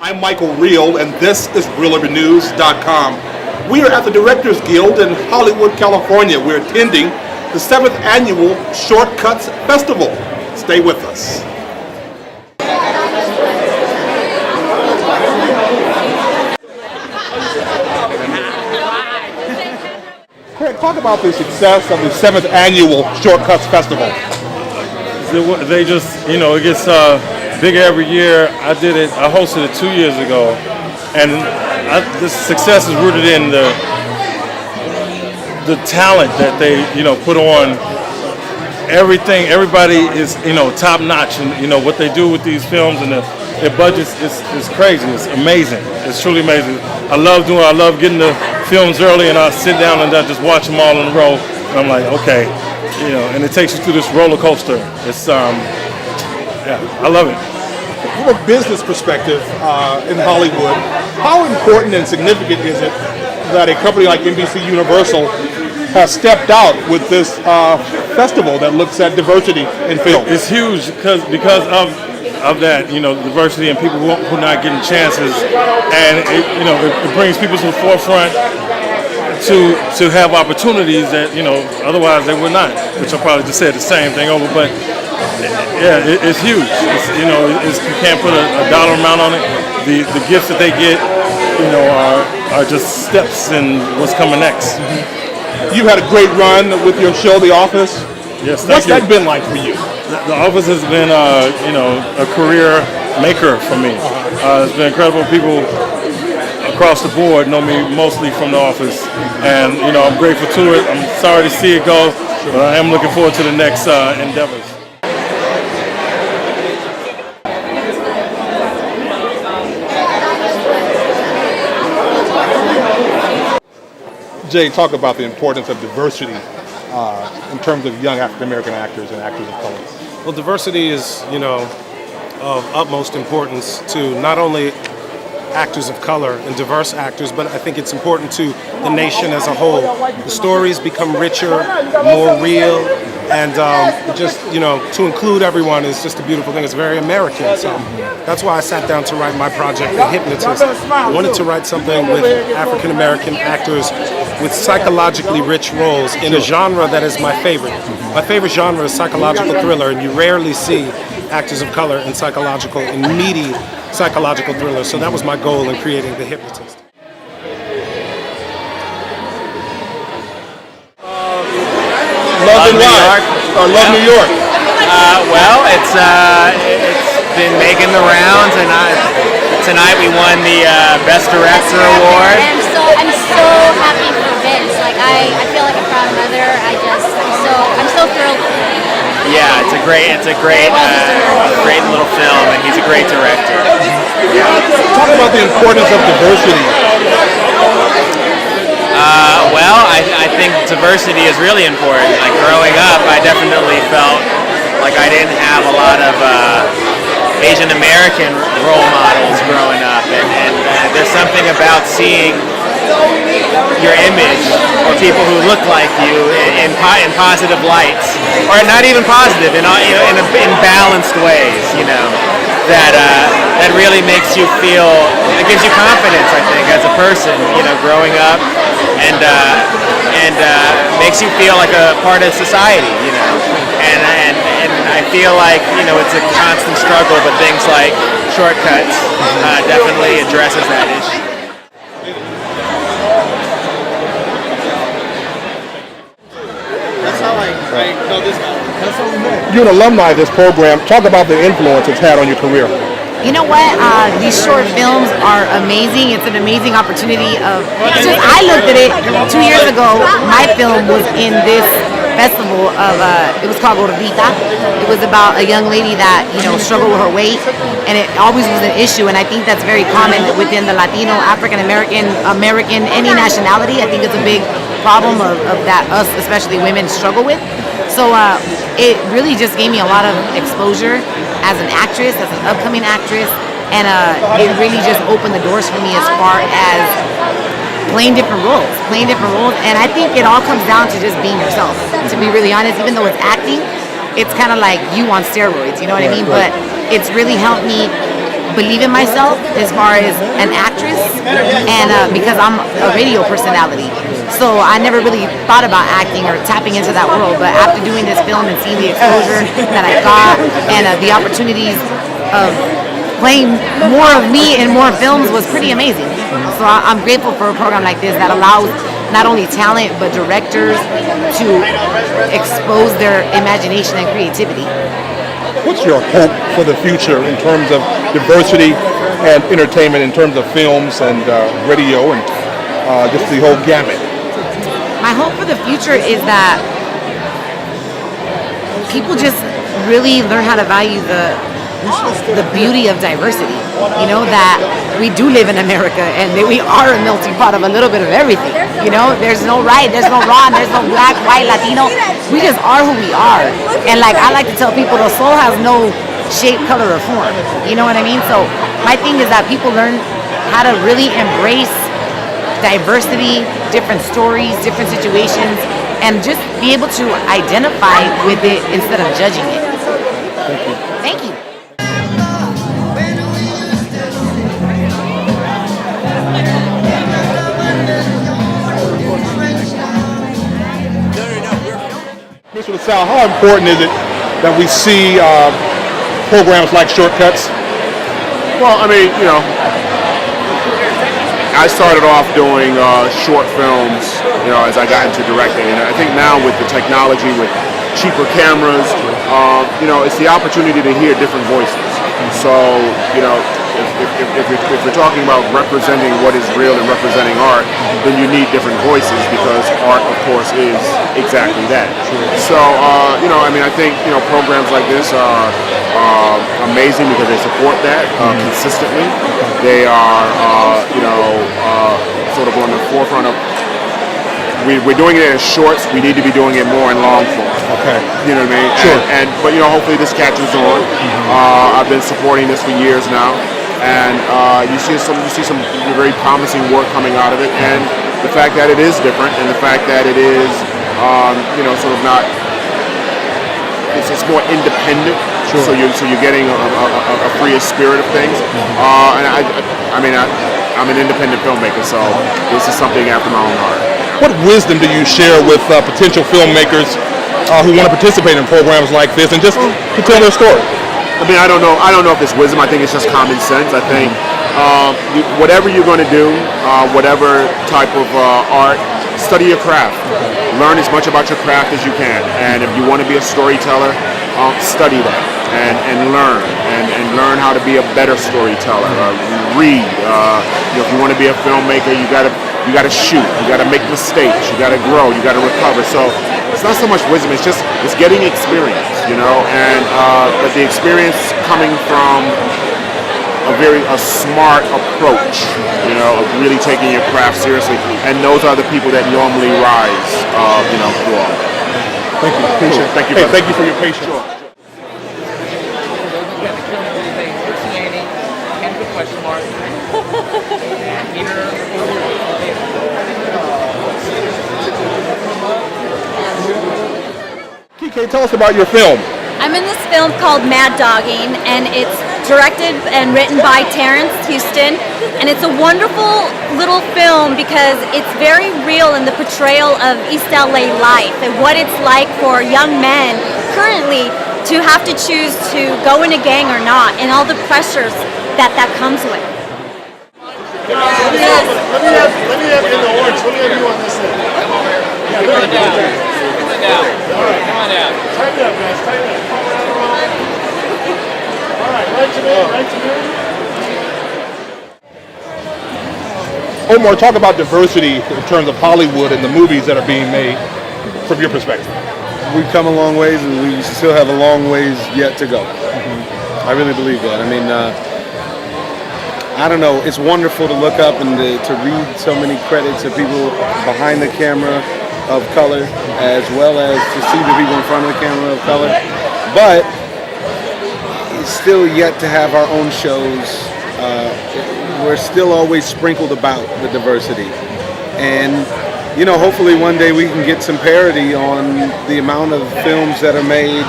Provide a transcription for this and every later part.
I'm Michael Reel, and this is ReelUrbanNews.com. We are at the Directors Guild in Hollywood, California. We're attending the 7th Annual Shortcuts Festival. Stay with us. Craig, talk about the success of the 7th Annual Shortcuts Festival. They just, it gets bigger every year. I hosted it 2 years ago, and the success is rooted in the talent that they, put on. Everybody is, top notch, and what they do with these films and their budgets is crazy. It's amazing. It's truly amazing. I love getting the films early, and I sit down and I just watch them all in a row. And I'm like, okay, and it takes you through this roller coaster. It's, I love it. From a business perspective in Hollywood, how important and significant is it that a company like NBCUniversal has stepped out with this festival that looks at diversity in film? It's huge because of that, diversity and people who are not getting chances, and it brings people to the forefront to have opportunities that otherwise they would not. Which I probably just said the same thing over, but yeah, it's huge. You can't put a dollar amount on it. The gifts that they get, are just steps in what's coming next. You've had a great run with your show, The Office. Yes, What's that been like for you? The Office has been, a career maker for me. It's been incredible. People across the board know me mostly from The Office, and I'm grateful to it. I'm sorry to see it go, but I am looking forward to the next endeavors. Jay, talk about the importance of diversity in terms of young African-American actors and actors of color. Well, diversity is, of utmost importance to not only actors of color and diverse actors, but I think it's important to the nation as a whole. The stories become richer, more real, and to include everyone is just a beautiful thing. It's very American, so that's why I sat down to write my project, The Hypnotist. I wanted to write something with African-American actors with psychologically rich roles in a genre that is my favorite. My favorite genre is psychological thriller, and you rarely see actors of color in meaty psychological thrillers. So that was my goal in creating The Hypnotist. Love New York. Love New York. Well, it's been making the rounds, and tonight we won the Best Director Award. I'm so happy for Vince. I feel like a proud mother. I'm so thrilled. Yeah, it's a great little film, and he's a great director. Talk about the importance of diversity. Well, I think diversity is really important. Like growing up, I definitely felt like I didn't have a lot of Asian American role models growing up, and there's something about seeing your image or people who look like you in positive lights, or not even positive, in balanced ways, that really makes you feel, it gives you confidence, I think, as a person, growing up, and makes you feel like a part of society, and I feel like, it's a constant struggle, but things like Shortcuts definitely addresses that issue. You're an alumni of this program. Talk about the influence it's had on your career. You know what? These short films are amazing. It's an amazing opportunity I looked at it 2 years ago. My film was in this festival it was called Gordita. It was about a young lady that, struggled with her weight, and it always was an issue, and I think that's very common within the Latino, African American, any nationality. I think it's a big problem of that us, especially women, struggle with. So it really just gave me a lot of exposure as an actress, as an upcoming actress, and it really just opened the doors for me as far as playing different roles, and I think it all comes down to just being yourself, to be really honest. Even though it's acting, it's kind of like you on steroids, you know what I mean? But it's really helped me believe in myself as far as an actress, and because I'm a radio personality. So I never really thought about acting or tapping into that world. But after doing this film and seeing the exposure that I got and the opportunities of playing more of me in more films was pretty amazing. So I'm grateful for a program like this that allows not only talent but directors to expose their imagination and creativity. What's your hope for the future in terms of diversity and entertainment, in terms of films and radio and just the whole gamut? My hope for the future is that people just really learn how to value the beauty of diversity. You know, that we do live in America and that we are a melting pot of a little bit of everything. You know, there's no right, there's no wrong, there's no black, white, Latino. We just are who we are. And like I like to tell people, the soul has no shape, color, or form. You know what I mean? So my thing is that people learn how to really embrace diversity, different stories, different situations, and just be able to identify with it instead of judging it. Thank you. Thank you. Mr. LaSalle, how important is it that we see programs like Shortcuts? Well, I mean, you know, I started off doing short films, you know, as I got into directing, and I think now with the technology, with cheaper cameras, you know, it's the opportunity to hear different voices. So, you know, if we're talking about representing what is real and representing art, then you need different voices because art, of course, is exactly that. So, you know, I mean, I think, you know, programs like this are amazing because they support that consistently. They are, you know, sort of on the forefront of. We're doing it in shorts. We need to be doing it more in long form. Okay. You know what I mean? Sure. But you know, hopefully this catches on. I've been supporting this for years now, and you see some very promising work coming out of it. And the fact that it is different, and the fact that it is, you know, sort of not. It's more independent. Sure. So you're getting a freer spirit of things. And I mean, I'm an independent filmmaker, so this is something after my own heart. What wisdom do you share with potential filmmakers who want to participate in programs like this and just to tell their story? I mean, I don't know if it's wisdom. I think it's just common sense. I think whatever you're going to do, whatever type of art, study your craft. Learn as much about your craft as you can. And if you want to be a storyteller, study that and learn and learn how to be a better storyteller. Read. You know, if you want to be a filmmaker, you got to shoot. You got to make mistakes. You got to grow. You got to recover. So it's not so much wisdom. It's getting experience. You know, and but the experience coming from a smart approach, you know, of really taking your craft seriously, and those are the people that normally rise, you know, through all that. Thank you. Appreciate it. Thank you. Hey, thank you for your patience. Sure. Kike, tell us about your film. I'm in this film called Mad Dogging, and it's directed and written by Terrence Houston, and it's a wonderful little film because it's very real in the portrayal of East LA life and what it's like for young men currently to have to choose to go in a gang or not, and all the pressures that comes with. Let me have in the orange. Let me have you on this end. Yeah, there you go. All right, come on down. Tighten up, guys. Tighten up. All right, right to me. Right to me. Omar, talk about diversity in terms of Hollywood and the movies that are being made from your perspective. We've come a long ways, and we still have a long ways yet to go. I really believe that. I mean, I don't know. It's wonderful to look up and to read so many credits of people behind the camera of color, as well as to see the people in front of the camera of color. But it's still yet to have our own shows. We're still always sprinkled about the diversity. And, you know, hopefully one day we can get some parity on the amount of films that are made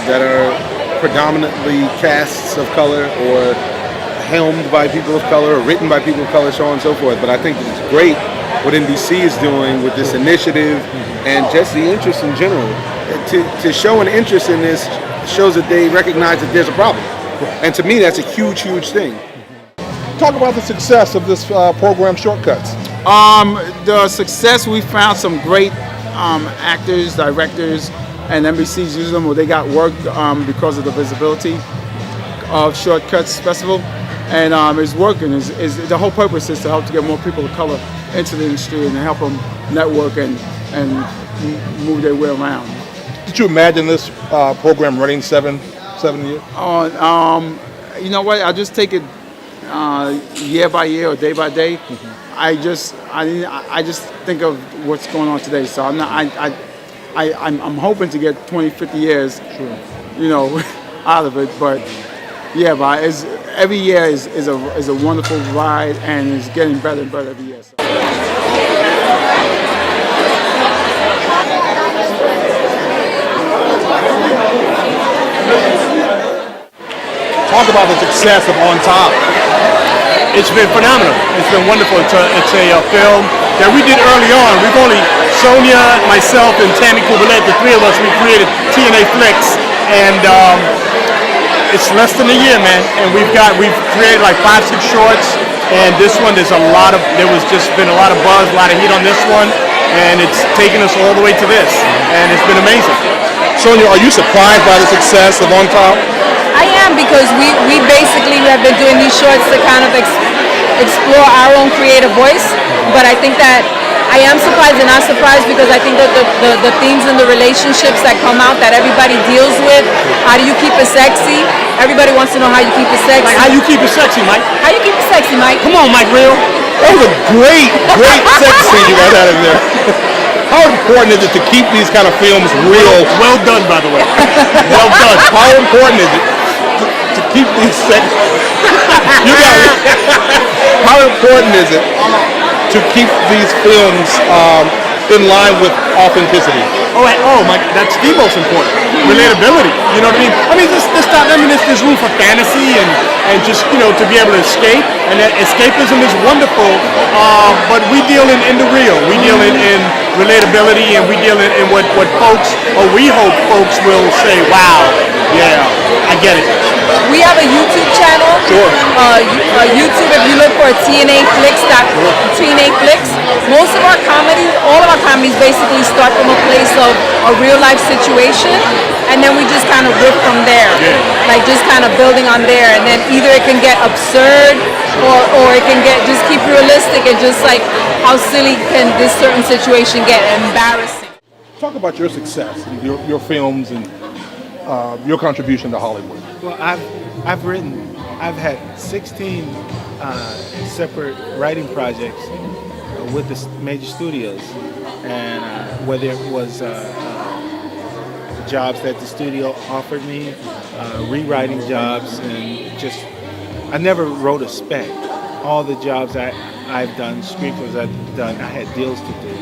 that are predominantly casts of color or helmed by people of color or written by people of color, so on and so forth. But I think that it's great what NBC is doing with this initiative and just the interest in general. To show an interest in this shows that they recognize that there's a problem. And to me, that's a huge, huge thing. Talk about the success of this program, Shortcuts. The success, we found some great actors, directors, and NBC's using them. They got work because of the visibility of Shortcuts Festival, and it's working. The whole purpose is to help to get more people of color into the industry and help them network and move their way around. Did you imagine this program running seven years? You know what? I just take it year by year or day by day. I just think of what's going on today. So I'm hoping to get 20, 50 years, you know, out of it. But yeah, but every year is a wonderful ride, and it's getting better and better every year. So. Talk about the success of On Top. It's been phenomenal. It's been wonderful. It's a film that we did early on. We've only, Sonia, myself, and Tammy Kubelet, the three of us, we created TNA Flicks, and it's less than a year, man. And we've created like 5, 6 shorts, and this one, there was just been a lot of buzz, a lot of heat on this one, and it's taken us all the way to this, and it's been amazing. Sonia, are you surprised by the success of On Top? I am, because we basically have been doing these shorts to kind of explore our own creative voice, but I think that I am surprised and not surprised, because I think that the themes and the relationships that come out that everybody deals with, how do you keep it sexy? Everybody wants to know how you keep it sexy. Like, how you keep it sexy, Mike? How you keep it sexy, Mike? Come on, Mike Real. That was a great sex scene you got out of there. How important is it to keep these kind of films real? Well done, by the way. Well done. How important is it to keep these sex? You got it. How important is it to keep these films in line with authenticity? Oh my, that's the most important. Relatability. You know what I mean? I mean, there's room for fantasy and just, you know, to be able to escape. And that escapism is wonderful. But we deal in the real. We deal in relatability, and we deal in what folks, or we hope folks will say, wow, yeah, I get it. We have a YouTube channel. Sure. YouTube, if you look for TNA Flicks, most of our comedies, all of our comedies basically start from a place of a real life situation, and then we just kind of riff from there. Yeah. Like just kind of building on there, and then either it can get absurd or it can get just keep realistic, and just like how silly can this certain situation get, embarrassing. Talk about your success, your films, and your contribution to Hollywood. Well, I've had 16 separate writing projects with the major studios, and whether it was jobs that the studio offered me, rewriting jobs, and just I never wrote a spec. All the jobs I've done, screenplays I've done, I had deals to do.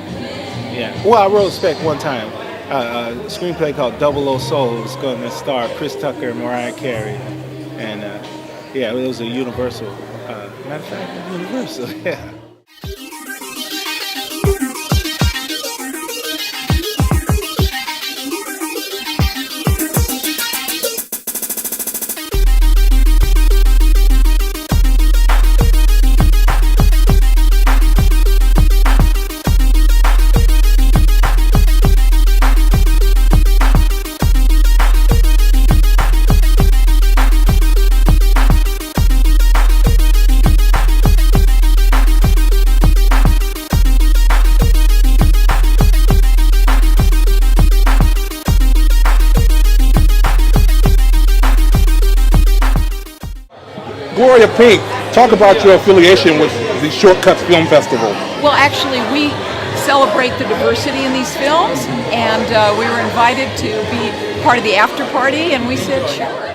Yeah. Well, I wrote a spec one time. A screenplay called 00 Soul. It's going to star Chris Tucker and Mariah Carey, and yeah, it was a Universal. Matter of fact, Universal. Yeah. Gloria Pink, talk about your affiliation with the Shortcuts Film Festival. Well, actually, we celebrate the diversity in these films, and we were invited to be part of the after party, and we said, sure.